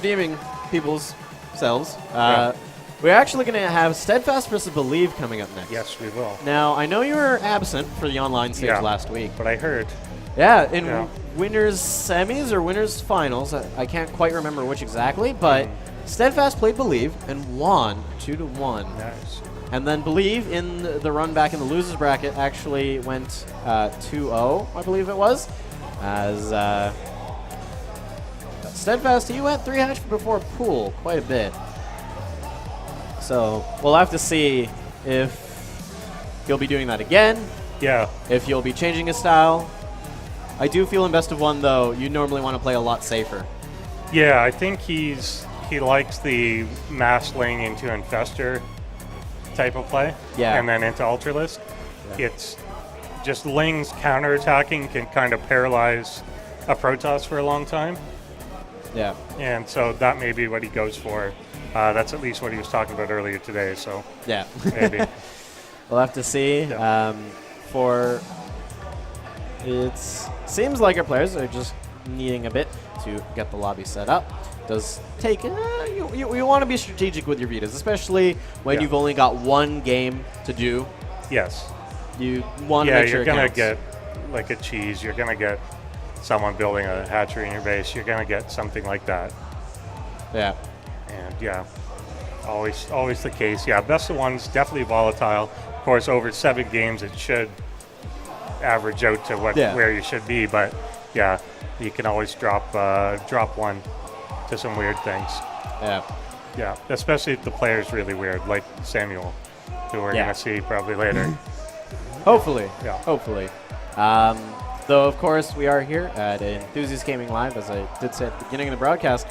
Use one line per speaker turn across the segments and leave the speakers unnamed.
redeeming people's selves. We're actually going to have SteAdfaSt versus Believe coming up next.
Yes, we will.
Now, I know you were absent for the online stage last week.
But I heard.
Yeah, in winners semis or winners finals, I can't quite remember which exactly, but SteAdfaSt played Believe and won 2-1.
Nice.
And then Believe in the run back in the losers bracket actually went 2-0, I believe it was, as SteAdfaSt, he went 3-hatch before pool quite a bit. So we'll have to see if he'll be doing that again.
Yeah.
If he'll be changing his style. I do feel in best of one, though, you normally want to play a lot safer.
Yeah, I think he likes the mass laying into infester type of play.
Yeah.
And then into Ultralisk. Yeah. It's just Ling's counterattacking can kind of paralyze a Protoss for a long time.
Yeah.
And so that may be what he goes for. That's at least what he was talking about earlier today, so
yeah.
maybe.
We'll have to see.
Yeah.
It seems like our players are just needing a bit to get the lobby set up. Does take you want to be strategic with your Vitas, especially when you've only got one game to do.
Yes.
You want to make sure
you're gonna get like a cheese. You're gonna get someone building a hatchery in your base. You're gonna get something like that.
Yeah.
And always the case. Yeah, best of one's definitely volatile. Of course, over 7 games, it should average out to where you should be. But yeah, you can always drop one to some weird things.
Yeah.
Yeah, especially if the player's really weird, like Samuel, who we're gonna see probably later.
Hopefully.
Yeah.
Hopefully. Though, of course, we are here at Enthusiast Gaming Live, as I did say at the beginning of the broadcast.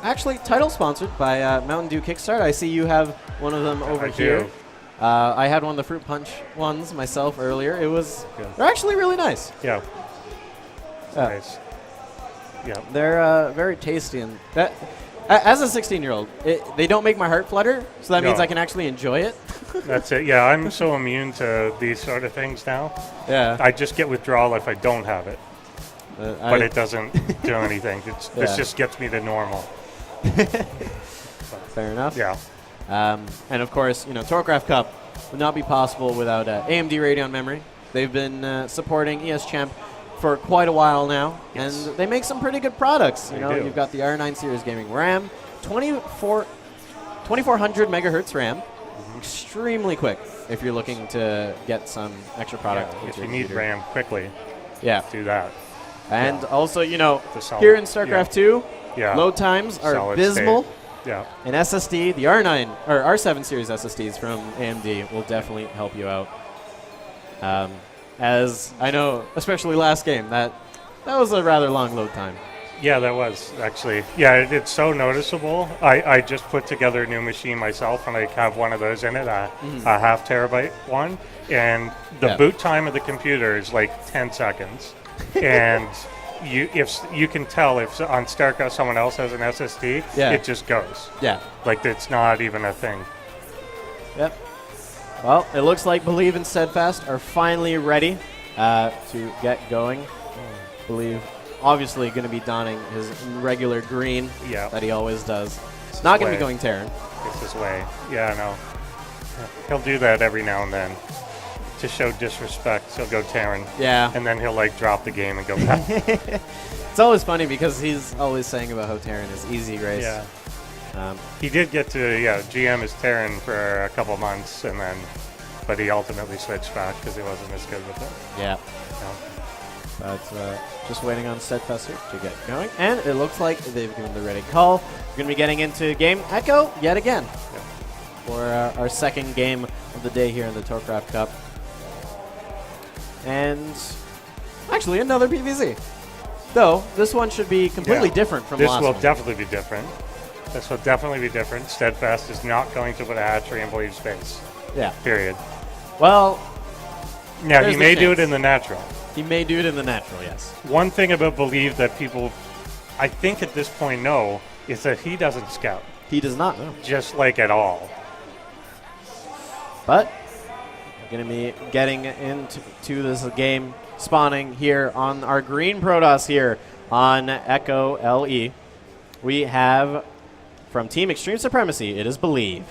Actually, title sponsored by Mountain Dew Kickstart. I see you have one of them over here. I had one of the Fruit Punch ones myself earlier. They're actually really nice.
Yeah. Nice. Yeah.
They're very tasty, and as a 16-year-old, they don't make my heart flutter, so that means I can actually enjoy it.
That's it. Yeah, I'm so immune to these sort of things now.
Yeah.
I just get withdrawal if I don't have it. But it doesn't do anything. This just gets me to normal.
Fair enough.
Yeah.
And of course, TorCraft Cup would not be possible without AMD Radeon memory. They've been supporting ESChamp for quite a while now, and they make some pretty good products. You've got the R9 series gaming RAM, 2400 megahertz RAM, extremely quick if you're looking to get some extra product.
If you need RAM quickly, do that.
And also, here in StarCraft 2, load times are abysmal.
Yeah.
And SSD, the R9 or R7 series SSDs from AMD will definitely help you out. As I know, especially last game, that was a rather long load time.
Yeah, that was actually. Yeah, it's so noticeable. I just put together a new machine myself, and I have one of those in it, a half terabyte one, and the boot time of the computer is like 10 seconds. And if you can tell if on StarCraft someone else has an SSD, it just goes. Yeah. Like it's not even a thing.
Yep. Well, it looks like Believe and SteAdfaSt are finally ready to get going. Believe obviously going to be donning his regular green that he always does. It's not going to be going Terran.
It's his way. Yeah, no. He'll do that every now and then. To show disrespect, he'll go Terran. Yeah. And then he'll drop the game and go back.
It's always funny because he's always saying about how Terran is easy race.
Yeah. He did get to GM as Terran for a couple months, but he ultimately switched back because he wasn't as good with it.
Yeah. But just waiting on SteAdfaSt here to get going, and it looks like they've given the ready call. We're going to be getting into game Echo yet again for our second game of the day here in the TorCraft Cup. And actually another PVZ. Though, this one should be completely different from last one.
This will definitely be different. SteAdfaSt is not going to put a hatchery in Believe's space. Yeah. Period.
Well,
now he may do it in the natural.
He may do it in the natural, yes.
One thing about Believe that people, I think at this point know, is that he doesn't scout.
He does not, no.
Just at all.
But going to be getting into this game, spawning here on our green Protoss here on Echo LE. we have from Team Extreme Supremacy, it is Believe.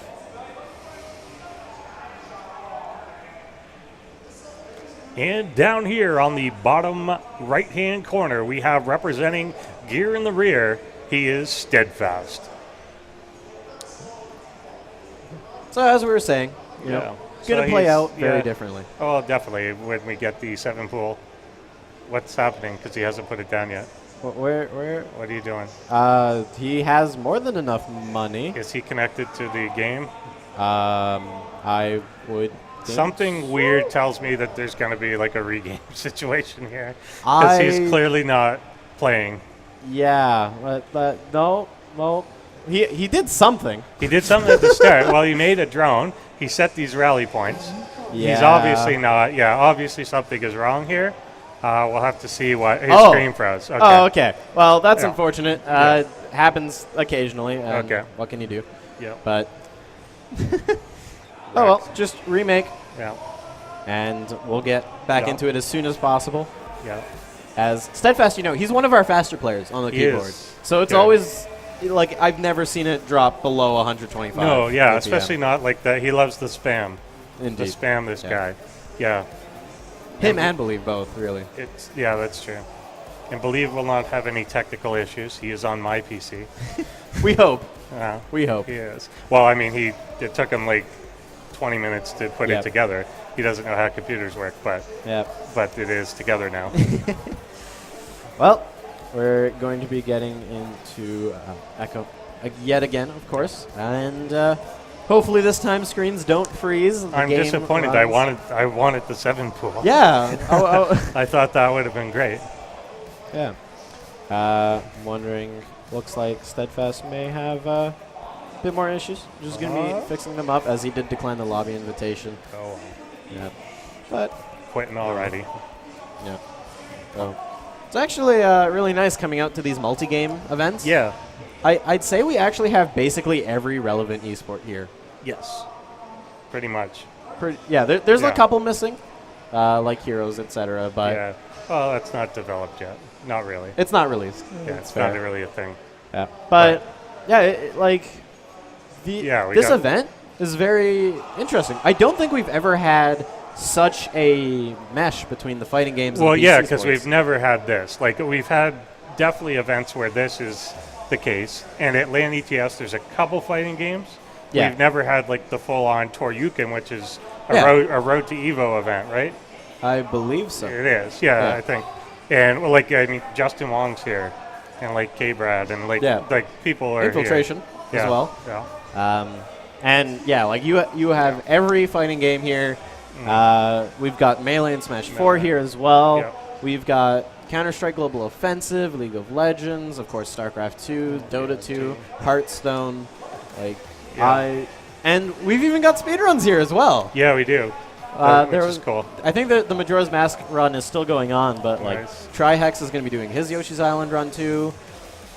And down here on the bottom right-hand corner, we have representing Gear in the rear, he is SteAdfaSt.
So as we were saying, you know, it's going to play out very differently.
Oh, definitely when we get the 7 pool. What's happening? Because he hasn't put it down yet.
Where?
What are you doing?
He has more than enough money.
Is he connected to the game?
I would think
Something weird tells me that there's going to be like a regame situation here. Because he's clearly not playing.
Yeah, but no, well, he did something.
He did something at the start. Well, he made a drone. He set these rally points.
Yeah.
He's obviously not. Yeah, obviously something is wrong here. We'll have to see what his screen froze. Okay.
Oh, okay. Well, that's unfortunate. Happens occasionally.
Okay.
What can you do?
Yeah.
But oh well, just remake,
Yeah.
and we'll get back
Yeah.
into it as soon as possible.
Yeah.
As SteAdfaSt, you know, he's one of our faster players on the
He
keyboard.
is.
So it's
Good.
always like I've never seen it drop below 125.
No, yeah,
APM.
especially not like that. He loves the spam.
Indeed.
The spam this
Yeah.
guy. Yeah.
Him and Believe both, really.
Yeah, that's true. And Believe will not have any technical issues. He is on my PC.
We hope.
Yeah.
We hope.
He is. Well, I mean, it took him like 20 minutes to put it together. He doesn't know how computers work, but it is together now.
Well, we're going to be getting into Echo yet again, of course, and hopefully this time screens don't freeze.
I'm disappointed. I wanted the 7 pool.
Yeah.
I thought that would have been great.
Yeah. I'm wondering. Looks like SteAdfaSt may have a bit more issues. Just going to be fixing them up, as he did decline the lobby invitation.
Oh.
Yeah. But
quitting already.
Yeah. So it's actually really nice coming out to these multi-game events.
Yeah.
I'd say we actually have basically every relevant esport here.
Yes. Pretty much.
There's a couple missing, like Heroes, etc. But
yeah. Well, that's not developed yet. Not really.
It's not released.
Yeah, it's not really a thing.
Yeah. But this event is very interesting. I don't think we've ever had such a mesh between the fighting games and the
yeah,
because
we've never had this. Like, we've had definitely events where this is the case. And at LAN ETS, there's a couple fighting games.
Yeah.
We've never had, like, the full-on Toryuken, which is a Road to Evo event, right?
I believe so.
It is, yeah. I think. And, well, like, I mean, Justin Wong's here. And, like, K-Brad. And, like, people are
Infiltration
here.
as well.
Yeah.
And, yeah, like, you have every fighting game here. We've got Melee and Smash 4 here as well.
Yep.
We've got Counter-Strike Global Offensive, League of Legends, of course, StarCraft 2, Dota 2, Hearthstone. And we've even got speedruns here as well.
Yeah, we do. Which is cool.
I think that the Majora's Mask run is still going on, but
Nice.
Trihex is going to be doing his Yoshi's Island run too.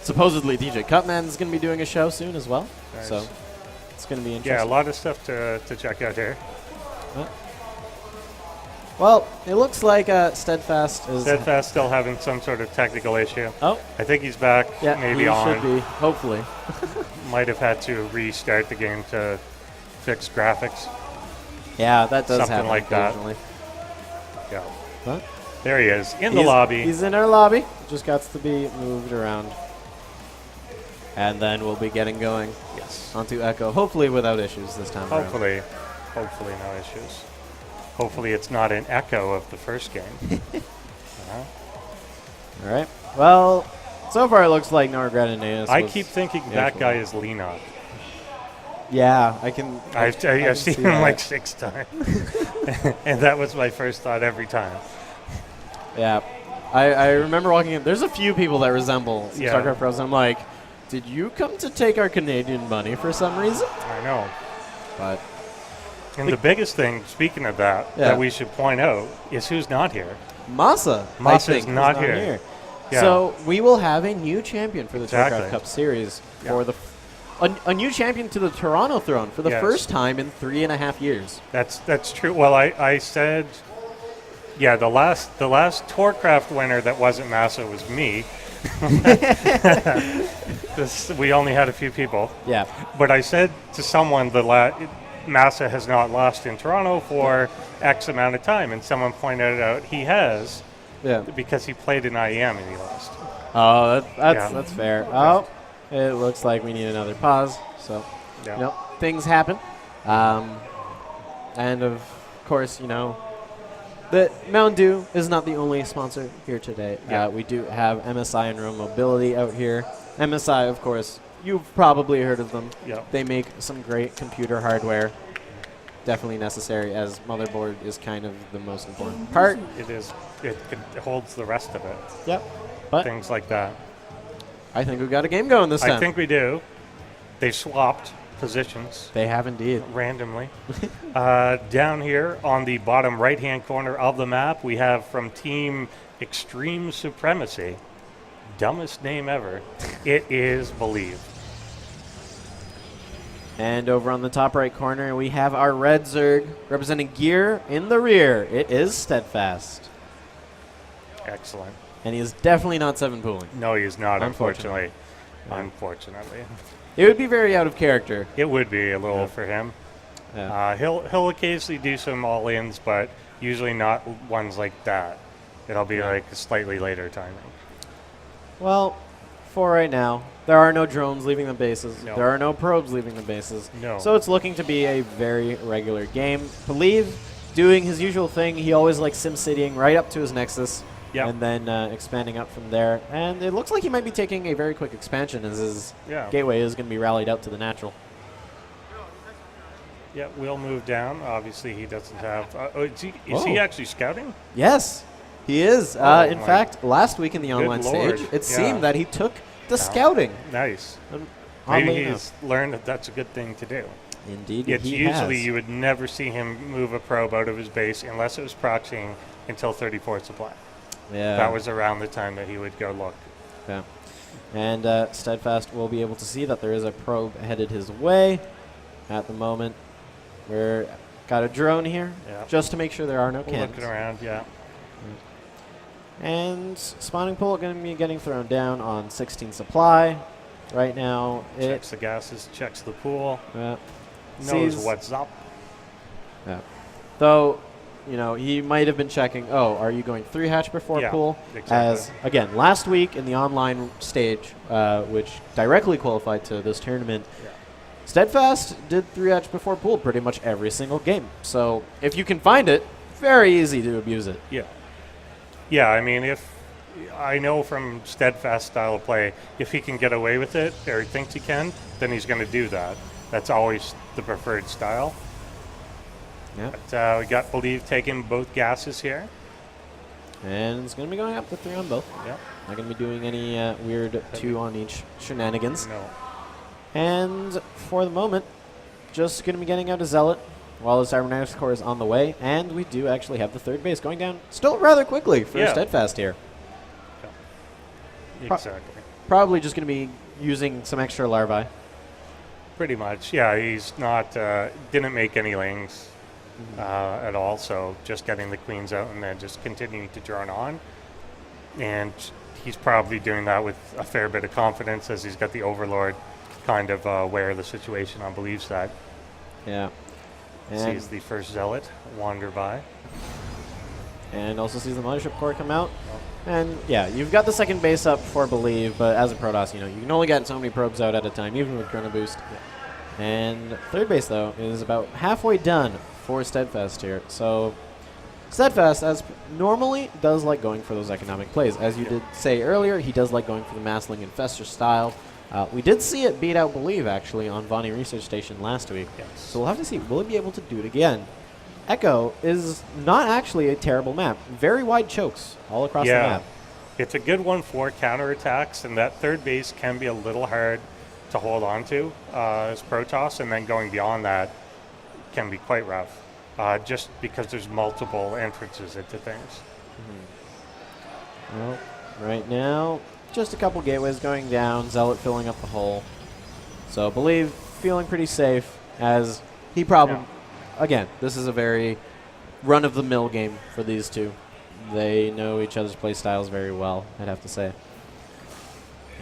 Supposedly DJ Cutman is going to be doing a show soon as well.
Nice.
So it's going to be interesting.
Yeah, a lot of stuff to check out here.
Well, it looks like SteAdfaSt
still having some sort of technical issue.
Oh.
I think he's back.
Yeah,
maybe
he
on.
should be, hopefully.
Might have had to restart the game to fix graphics.
Yeah, that does
Something
happen
like that.
occasionally.
Yeah.
What?
There he is, in the lobby.
He's in our lobby. Just got to be moved around. And then we'll be getting going onto Echo, hopefully without issues this time around.
Hopefully no issues. Hopefully it's not an echo of the first game.
All right. Well, so far it looks like No Regret in Aeus.
I keep thinking that guy is Leonot.
Yeah, I can.
I've seen him like 6 times. And that was my first thought every time.
Yeah. I remember walking in. There's a few people that resemble StarCraft Pros. I'm like, did you come to take our Canadian money for some reason?
I know.
But.
And the biggest thing, speaking of that we should point out is who's not here.
Masa.
Masa is not here. Yeah.
So we will have a new champion for the TorCraft Cup Series for a new champion to the Toronto throne for the first time in 3.5 years.
That's true. Well, I said, the last TorCraft winner that wasn't Masa was me. We only had a few people.
Yeah.
But I said to someone Massa has not lost in Toronto for X amount of time, and someone pointed out he has because he played in IEM and he lost.
Oh, that's fair. Oh, it looks like we need another pause. So, things happen. And of course, the Mountain Dew is not the only sponsor here today.
Yeah.
We do have MSI and Roam Mobility out here. MSI, of course, you've probably heard of them.
Yeah.
They make some great computer hardware. Definitely necessary, as motherboard is kind of the most important part.
It is. It holds the rest of it.
Yep. But
things like that.
I think we've got a game going this time.
I think we do. They swapped positions.
They have indeed.
Randomly. Down here on the bottom right-hand corner of the map, we have from Team Extreme Supremacy. Dumbest name ever. It is Believe.
And over on the top right corner, we have our red Zerg representing gear in the rear. It is SteAdfaSt.
Excellent.
And he is definitely not 7 pooling.
No, he is not, unfortunately. Unfortunately.
It would be very out of character.
It would be a little for him.
Yeah.
He'll occasionally do some all-ins, but usually not ones like that. It'll be like a slightly later timing.
Well, for right now, there are no drones leaving the bases.
No.
There are no probes leaving the bases.
No.
So it's looking to be a very regular game. Believe doing his usual thing. He always likes SimCitying right up to his Nexus.
Yep.
And then expanding up from there. And it looks like he might be taking a very quick expansion as his gateway is going to be rallied out to the natural.
Yeah, we'll move down. Obviously, he doesn't have... is he actually scouting?
Yes, he is. In fact, last week in the online
Lord.
stage, it seemed that he took the scouting.
Nice. Maybe he's learned that that's a good thing to do.
Indeed,
usually you would never see him move a probe out of his base unless it was proxying until 34 supply.
Yeah.
That was around the time that he would go look.
Yeah. And SteAdfaSt will be able to see that there is a probe headed his way at the moment. We're got a drone here just to make sure there are no cannons.
Looking around,
And spawning pool going to be getting thrown down on 16 supply. Right now,
checks the gases, checks the pool, knows what's up.
Yeah. Though, he might have been checking, are you going 3 hatch before pool?
Exactly.
As, again, last week in the online stage, which directly qualified to this tournament, SteAdfaSt did 3 hatch before pool pretty much every single game. So if you can find it, very easy to abuse it.
Yeah. Yeah, I mean, if I know from SteAdfaSt style of play, if he can get away with it, or he thinks he can, then he's going to do that. That's always the preferred style.
Yeah.
But we got Believe taking both gases here.
And it's going to be going up to 3 on both.
Yeah.
Not going to be doing any weird 2 on each shenanigans.
No.
And for the moment, just going to be getting out a Zealot while the Cybernetics Core is on the way. And we do actually have the 3rd base going down still rather quickly for SteAdfaSt here.
Yeah. Exactly.
Probably just going to be using some extra larvae.
Pretty much. Yeah, he's not, didn't make any lings at all. So just getting the queens out and then just continuing to drone on. And he's probably doing that with a fair bit of confidence as he's got the Overlord kind of aware of the situation on Believe's side.
Yeah.
Sees the first Zealot wander by.
And also sees the Mothership Core come out. And yeah, you've got the 2nd base up for Believe, but as a Protoss, you can only get so many probes out at a time, even with Chrono Boost. Yeah. And 3rd base, though, is about halfway done for SteAdfaSt here. So SteAdfaSt, as normally, does like going for those economic plays. As you did say earlier, he does like going for the Massling Infestor style. We did see it beat out Believe, actually, on Vonnie Research Station last week.
Yes.
So we'll have to see. Will he be able to do it again? Echo is not actually a terrible map. Very wide chokes all across the map.
It's a good one for counterattacks, and that 3rd base can be a little hard to hold on to as Protoss, and then going beyond that can be quite rough, just because there's multiple entrances into things.
Well, right now, just a couple gateways going down, Zealot filling up the hole. So Believe feeling pretty safe as he probably... Again, this is a very run-of-the-mill game for these two. They know each other's play styles very well, I'd have to say.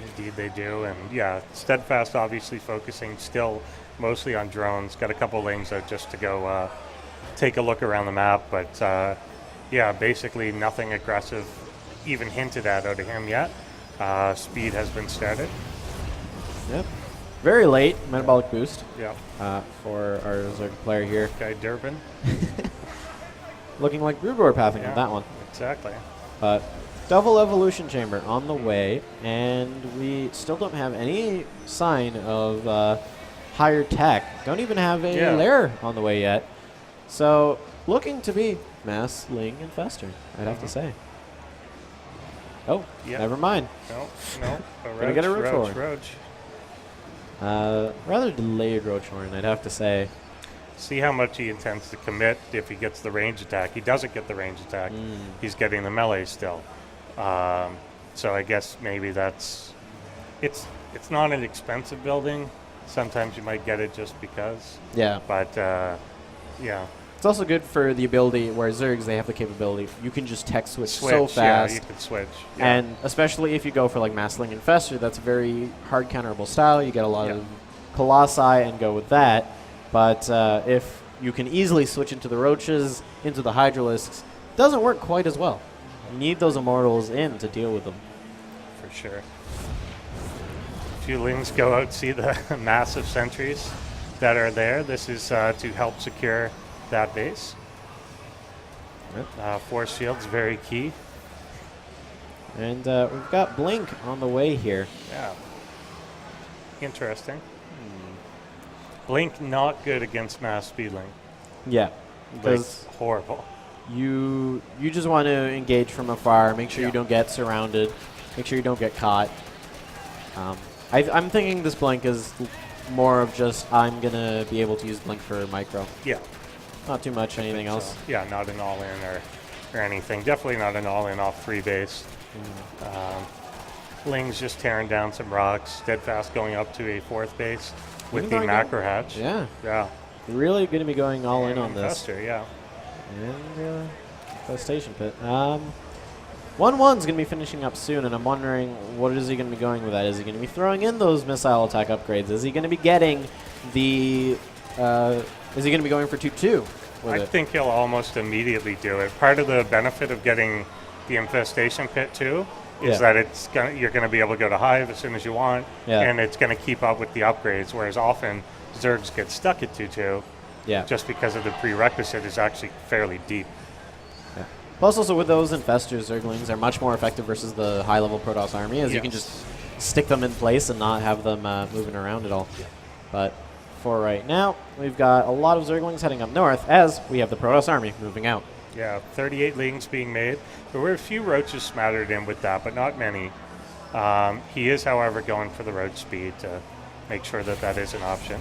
Indeed they do, and yeah, SteAdfaSt obviously focusing still mostly on drones. Got a couple lanes out just to go take a look around the map, but yeah, basically nothing aggressive even hinted at out of him yet. Speed has been started.
Yep. Very late metabolic boost.
Yeah.
For our Zerg player here.
Guy Durbin.
Looking like Broodroar pathing with that one.
Exactly.
But double evolution chamber on the way, and we still don't have any sign of higher tech. Don't even have a lair on the way yet. So looking to be Mass, Ling, and Fester, I'd have to say. Oh, never mind.
No.
Gonna get a Roach.
Roach.
Rather delayed Roachhorn, I'd have to say.
See how much he intends to commit if he gets the range attack. He doesn't get the range attack. He's getting the melee still. So I guess maybe that's... It's not an expensive building. Sometimes you might get it just because.
Yeah.
But, yeah.
It's also good for the ability where Zergs, they have the capability. You can just tech switch so fast.
Yeah, you can switch. Yeah.
And especially if you go for like Massling and Fester, that's a very hard counterable style. You get a lot of Colossi and go with that. But if you can easily switch into the Roaches, into the Hydralisks, it doesn't work quite as well. You need those Immortals in to deal with them.
For sure. A few Lings go out, see the massive sentries that are there. This is to help secure that base. Force field's very key.
And we've got Blink on the way here.
Yeah. Interesting. Blink not good against mass speedling.
Yeah. Because
horrible.
You just want to engage from afar, make sure you don't get surrounded, make sure you don't get caught. I'm thinking this Blink is more of just I'm going to be able to use Blink for micro.
Yeah.
Not too much anything else.
Yeah, not an all-in or anything. Definitely not an all-in off 3 base. Ling's just tearing down some rocks. SteAdfaSt going up to a 4th base with the macro hatch.
Yeah.
Yeah.
Really going to be going all in on this.
Fester, yeah.
And Infestation Pit. 1-1's going to be finishing up soon, and I'm wondering what is he going to be going with that? Is he going to be throwing in those missile attack upgrades? Is he going to be getting the... is he going to be going for 2-2?
I think he'll almost immediately do it. Part of the benefit of getting the Infestation Pit too is that you're going to be able to go to Hive as soon as you want, and it's going to keep up with the upgrades, whereas often Zergs get stuck at 2-2 just because of the prerequisite is actually fairly deep.
Yeah. Plus also with those Infestors, Zerglings are much more effective versus the high-level Protoss army, as you can just stick them in place and not have them moving around at all. Yeah. But for right now, we've got a lot of Zerglings heading up north as we have the Protoss army moving out.
Yeah, 38 Lings being made. There were a few Roaches smattered in with that, but not many. He is, however, going for the Roach speed to make sure that that is an option.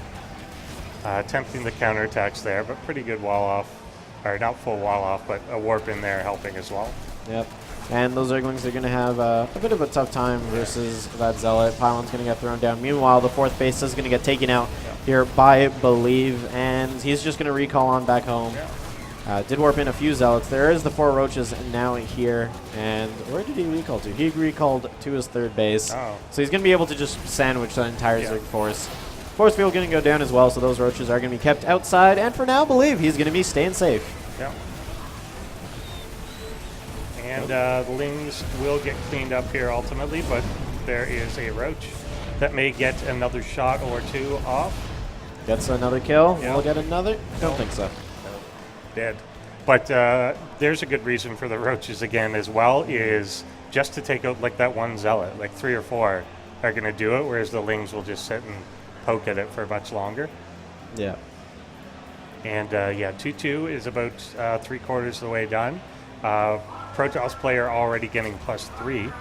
Attempting the counterattacks there, but pretty good wall off. Or not full wall off, but a warp in there helping as well. Yep.
And those Zerglings are going to have a bit of a tough time versus that Zealot. Pylon's going to get thrown down. Meanwhile, the 4th base is going to get taken out here by Believe, and he's just going to recall on back home. Did warp in a few Zealots. There is the 4 Roaches now here. And where did he recall to? He recalled to his 3rd base. So he's going to be able to just sandwich the entire Zerg force. Force field going to go down as well, so those Roaches are going to be kept outside. And for now, Believe he's going to be staying safe.
Yeah. And the Lings will get cleaned up here ultimately, but there is a Roach that may get another shot or 2 off.
Gets another kill. We'll get another? Don't think so.
Dead. But there's a good reason for the Roaches again as well, is just to take out like that one Zealot. Like 3 or 4 are going to do it, whereas the Lings will just sit and poke at it for much longer.
Yeah.
And 2-2 is about 3/4 of the way done. Protoss player already getting +3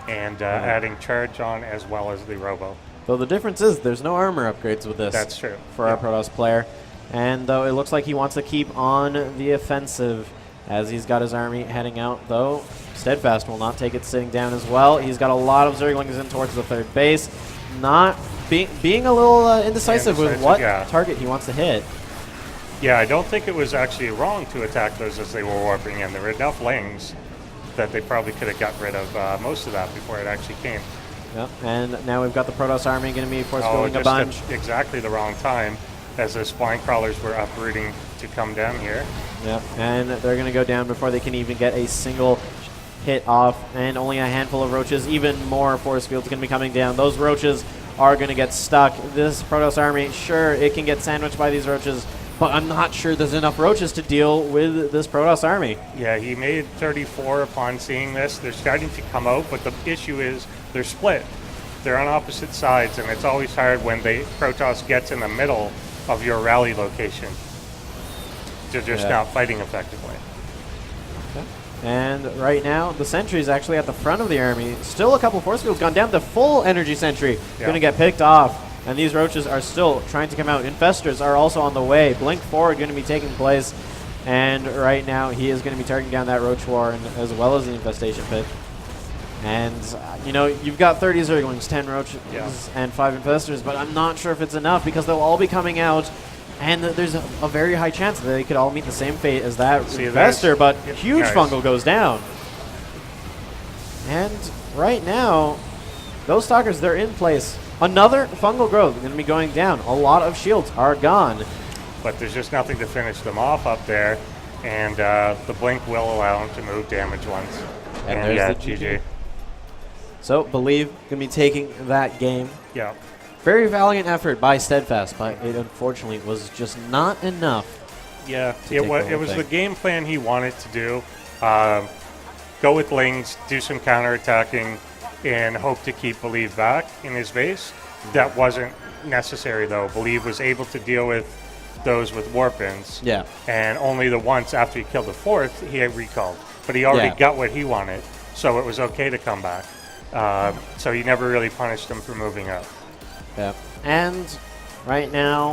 and adding charge on as well as the Robo.
Though the difference is there's no armor upgrades with this.
That's true.
For our Protoss player. And though it looks like he wants to keep on the offensive as he's got his army heading out, though SteAdfaSt will not take it sitting down as well. He's got a lot of Zerglings in towards the 3rd base. Not being a little indecisive with what target he wants to hit.
Yeah, I don't think it was actually wrong to attack those as they were warping in. There were enough Lings that they probably could have got rid of most of that before it actually came.
Yep. And now we've got the Protoss army going to be force fielding a
just
bunch.
at exactly the wrong time, as the spine crawlers were uprooting to come down here.
Yep. And they're going to go down before they can even get a single hit off, and only a handful of roaches. Even more force fields going to be coming down. Those roaches are going to get stuck. This Protoss army, sure, it can get sandwiched by these roaches, but I'm not sure there's enough roaches to deal with this Protoss army.
Yeah, he made 34 upon seeing this. They're starting to come out, but the issue is they're split. They're on opposite sides, and it's always hard when Protoss gets in the middle of your rally location. They're just not fighting effectively.
Okay. And right now, the sentry is actually at the front of the army. Still a couple force fields gone down. The full energy sentry going to get picked off. And these roaches are still trying to come out. Infestors are also on the way. Blink forward going to be taking place. And right now, he is going to be targeting down that roach warren as well as the infestation pit. And, you know, you've got 30 Zerglings, 10 roaches, and 5 infestors, but I'm not sure if it's enough because they'll all be coming out. And there's a very high chance that they could all meet the same fate as that infestor, but huge fungal goes down. And right now, those stalkers, they're in place. Another fungal growth going to be going down. A lot of shields are gone.
But there's just nothing to finish them off up there, and the blink will allow them to move damage once.
And there's the GG. So, Believe going to be taking that game.
Yeah.
Very valiant effort by SteAdfaSt, but it unfortunately was just not enough.
Yeah, it was the game plan he wanted to do. Go with Lings, do some counterattacking, and hope to keep Believe back in his base. That wasn't necessary, though. Believe was able to deal with those with warpins.
Yeah.
And only the once after he killed the fourth, he had recalled. But he already got what he wanted, so it was okay to come back. So he never really punished him for moving up.
Yeah. And right now,